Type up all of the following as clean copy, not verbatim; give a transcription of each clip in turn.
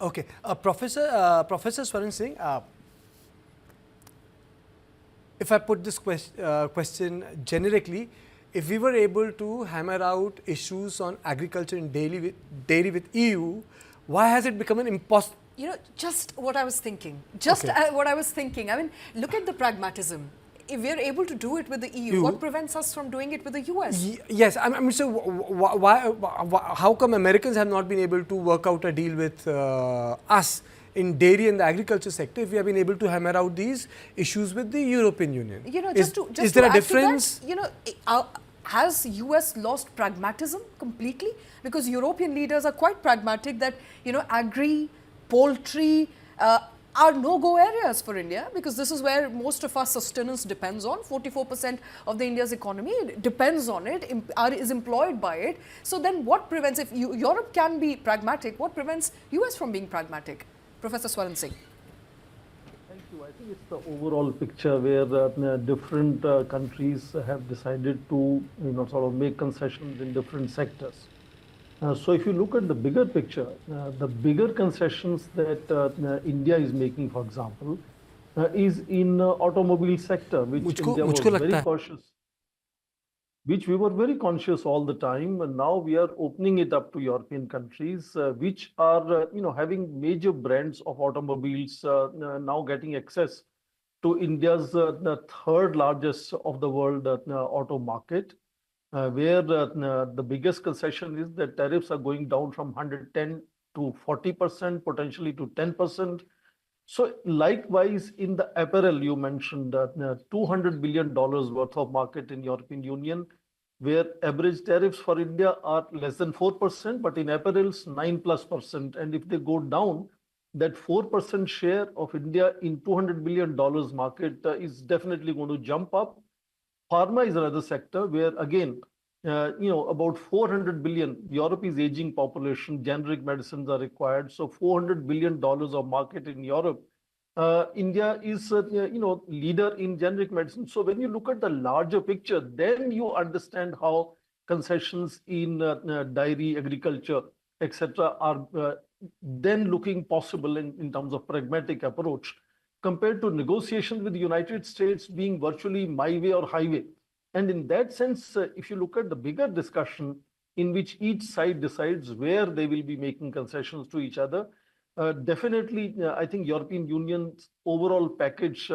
Okay, Professor Swaran Singh, if I put this question generically, if we were able to hammer out issues on agriculture and dairy with EU, why has it become an impossible? You know, just what I was thinking. What I was thinking. I mean, look at the pragmatism. If we are able to do it with the EU, what prevents us from doing it with the US? Yes, I mean, so how come Americans have not been able to work out a deal with us in dairy and the agriculture sector if we have been able to hammer out these issues with the European Union? You know, is there a difference? That, you know, has US lost pragmatism completely? Because European leaders are quite pragmatic that, you know, agri, poultry are no-go areas for India, because this is where most of our sustenance depends on. 44% of the India's economy depends on it, is employed by it. So then what prevents, if Europe can be pragmatic, what prevents US from being pragmatic? Professor Swaran Singh. Thank you. I think it's the overall picture where different countries have decided to, you know, sort of make concessions in different sectors. So if you look at the bigger picture, the bigger concessions that India is making, for example, is in automobile sector, which India was very cautious, which we were very conscious all the time, and now we are opening it up to European countries, which are, you know, having major brands of automobiles now getting access to India's the third largest of the world auto market. Where the biggest concession is that tariffs are going down from 110 to 40%, potentially to 10%. So likewise, in the apparel, you mentioned $200 billion worth of market in European Union, where average tariffs for India are less than 4%, but in apparels, 9+%. And if they go down, that 4% share of India in $200 billion market is definitely going to jump up. Pharma is another sector where, again, you know, about 400 billion, Europe is aging population, generic medicines are required. So $400 billion of market in Europe. India is, you know, leader in generic medicine. So when you look at the larger picture, then you understand how concessions in dairy, agriculture, etc., are then looking possible in terms of pragmatic approach, compared to negotiations with the United States being virtually my way or highway. And in that sense, if you look at the bigger discussion in which each side decides where they will be making concessions to each other, definitely, I think European Union's overall package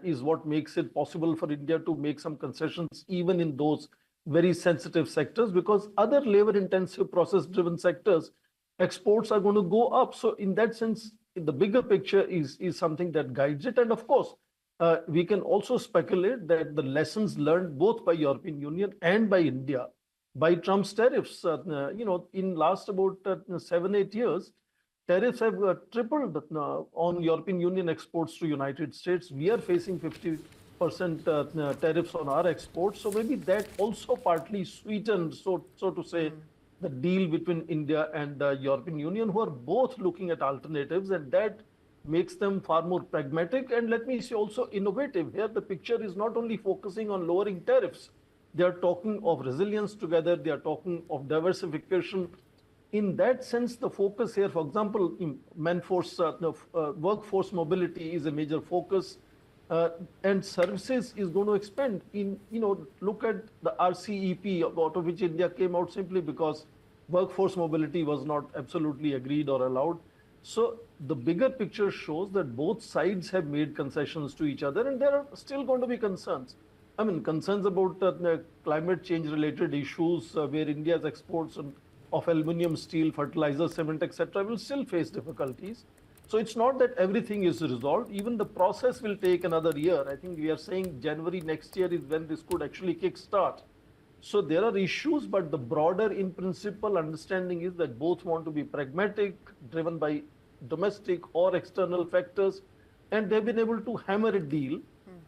is what makes it possible for India to make some concessions even in those very sensitive sectors, because other labor-intensive, process-driven sectors, exports are going to go up. So in that sense, the bigger picture is something that guides it. And of course, we can also speculate that the lessons learned both by European Union and by India by Trump's tariffs, you know, in last about 7-8 years, tariffs have tripled on European Union exports to United States. We are facing 50% tariffs on our exports. So maybe that also partly sweetened, so to say, the deal between India and the European Union, who are both looking at alternatives, and that makes them far more pragmatic and, let me say, also innovative. Here, the picture is not only focusing on lowering tariffs, they are talking of resilience together, they are talking of diversification. In that sense, the focus here, for example, in workforce mobility is a major focus, and services is going to expand. In, you know, look at the RCEP, out of which India came out simply because workforce mobility was not absolutely agreed or allowed. So the bigger picture shows that both sides have made concessions to each other, and there are still going to be concerns. I mean, concerns about climate change related issues, where India's exports of aluminum, steel, fertilizer, cement, etc., will still face difficulties. So it's not that everything is resolved. Even the process will take another year. I think we are saying January next year is when this could actually kickstart. So there are issues, but the broader, in principle, understanding is that both want to be pragmatic, driven by domestic or external factors, and they've been able to hammer a deal.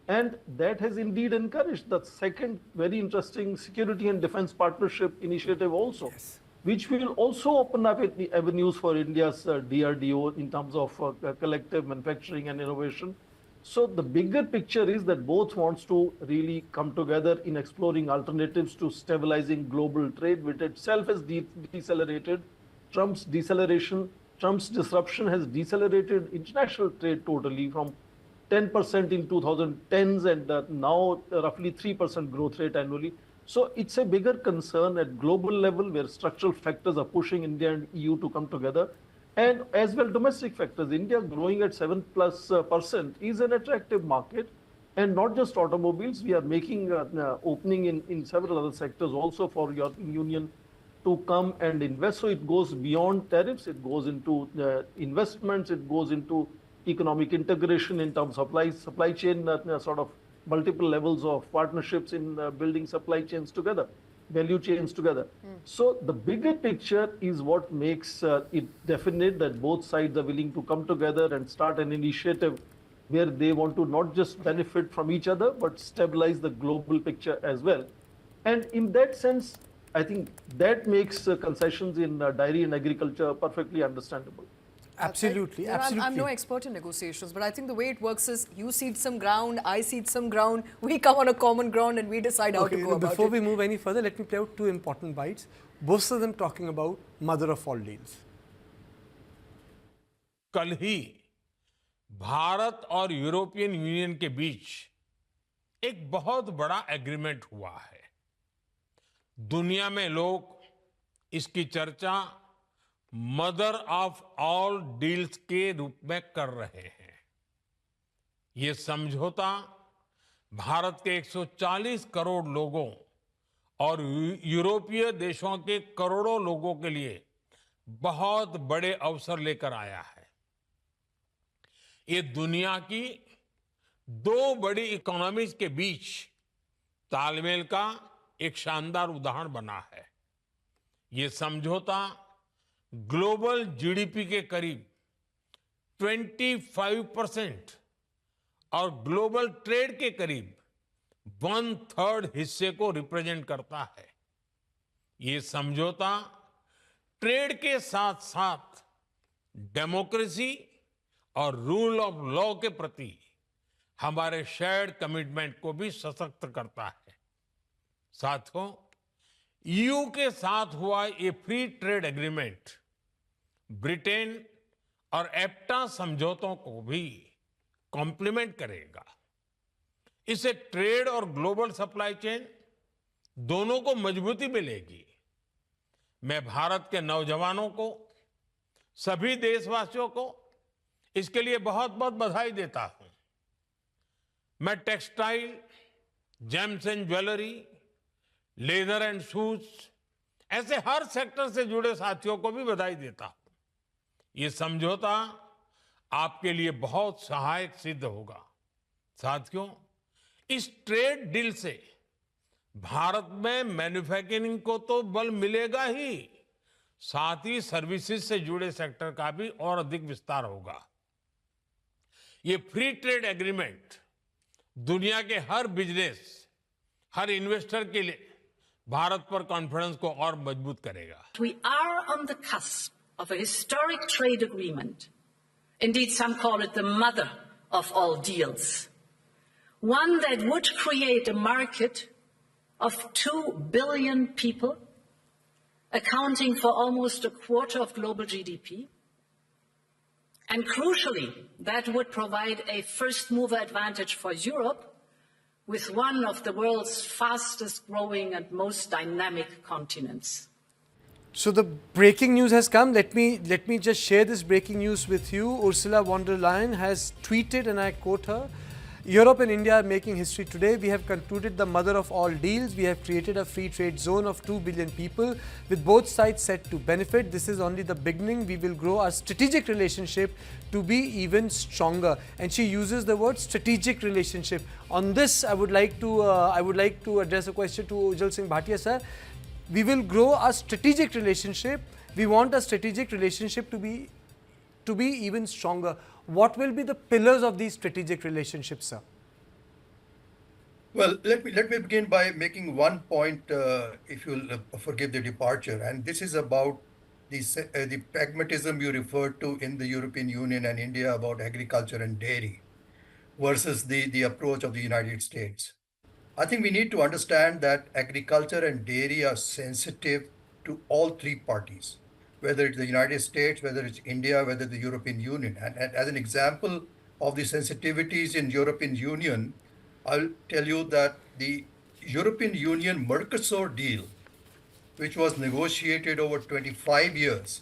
And that has indeed encouraged the second very interesting security and defense partnership initiative also, yes, which will also open up the avenues for India's DRDO in terms of collective manufacturing and innovation. So the bigger picture is that both wants to really come together in exploring alternatives to stabilizing global trade, which itself has decelerated. Trump's deceleration Trump's disruption has decelerated international trade totally from 10% in 2010s and now roughly 3% growth rate annually. So it's a bigger concern at global level where structural factors are pushing India and EU to come together. And as well, domestic factors. India growing at 7+% is an attractive market. And not just automobiles, we are making opening in several other sectors also for European Union to come and invest. So it goes beyond tariffs, it goes into investments, it goes into economic integration in terms of supply chain, sort of multiple levels of partnerships in building supply chains together, value chains together. So the bigger picture is what makes it definite that both sides are willing to come together and start an initiative where they want to not just benefit from each other, but stabilize the global picture as well. And in that sense, I think that makes concessions in dairy and agriculture perfectly understandable. Absolutely, You know, absolutely. I'm no expert in negotiations, but I think the way it works is you cede some ground, I cede some ground, we come on a common ground and we decide how to go about it. Before we move any further, let me play out two important bites. Both of them talking about mother of all deals. कल ही भारत और European union के बीच एक बहुत बड़ा agreement हुआ है। दुनिया में लोग इसकी चर्चा मदर ऑफ ऑल डील्स के रूप में कर रहे हैं। ये समझौता भारत के 140 करोड़ लोगों और यूरोपीय देशों के करोड़ों लोगों के लिए बहुत बड़े अवसर लेकर आया है। ये दुनिया की दो बड़ी इकोनॉमीज के बीच तालमेल का एक शानदार उदाहरण बना है। ये समझौता ग्लोबल जीडीपी के करीब 25% और ग्लोबल ट्रेड के करीब 1/3 हिस्से को रिप्रेजेंट करता है। ये समझौता ट्रेड के साथ साथ डेमोक्रेसी और रूल ऑफ लॉ के प्रति हमारे शेयर्ड कमिटमेंट को भी सशक्त करता है। साथियों, ईयू के साथ हुआ ये फ्री ट्रेड एग्रीमेंट ब्रिटेन और एप्टा समझौतों को भी कॉम्प्लीमेंट करेगा। इससे ट्रेड और ग्लोबल सप्लाई चेन दोनों को मजबूती मिलेगी। मैं भारत के नौजवानों को, सभी देशवासियों को इसके लिए बहुत बहुत बधाई देता हूं। मैं textile, James and jewellery, leather and shoes ऐसे हर सेक्टर से जुड़े साथियों को भी बधाई देता हूं। ये समझौता आपके लिए बहुत सहायक सिद्ध होगा। साथियों, इस ट्रेड डील से भारत में मैन्युफैक्चरिंग को तो बल मिलेगा ही, साथ ही सर्विसेज से जुड़े सेक्टर का भी और अधिक विस्तार होगा। ये फ्री ट्रेड एग्रीमेंट दुनिया के हर बिजनेस, हर इन्वेस्टर के लिए भारत पर कॉन्फिडेंस को और मजबूत करेगा। We are on the cusp of a historic trade agreement. Indeed, some call it the mother of all deals. One that would create a market of 2 billion people, accounting for almost a quarter of global GDP. And crucially, that would provide a first mover advantage for Europe with one of the world's fastest growing and most dynamic continents. So the breaking news has come. Let me just share this breaking news with you. Ursula von der Leyen has tweeted, and I quote her, Europe and India are making history today. We have concluded the mother of all deals. We have created a free trade zone of 2 billion people with both sides set to benefit. This is only the beginning. We will grow our strategic relationship to be even stronger. And she uses the word strategic relationship. On this, I would like to address a question to Ujjwal Singh Bhatia sir. We will grow our strategic relationship. We want a strategic relationship to be even stronger. What will be the pillars of these strategic relationships, sir? Well, let me begin by making one point, if you'll forgive the departure, and this is about the pragmatism you referred to in the European Union and India about agriculture and dairy versus the approach of the United States. I think we need to understand that agriculture and dairy are sensitive to all three parties. whether it's the United States, whether it's India, whether the European Union. And as an example of the sensitivities in European Union, I'll tell you that the European Union Mercosur deal, which was negotiated over 25 years,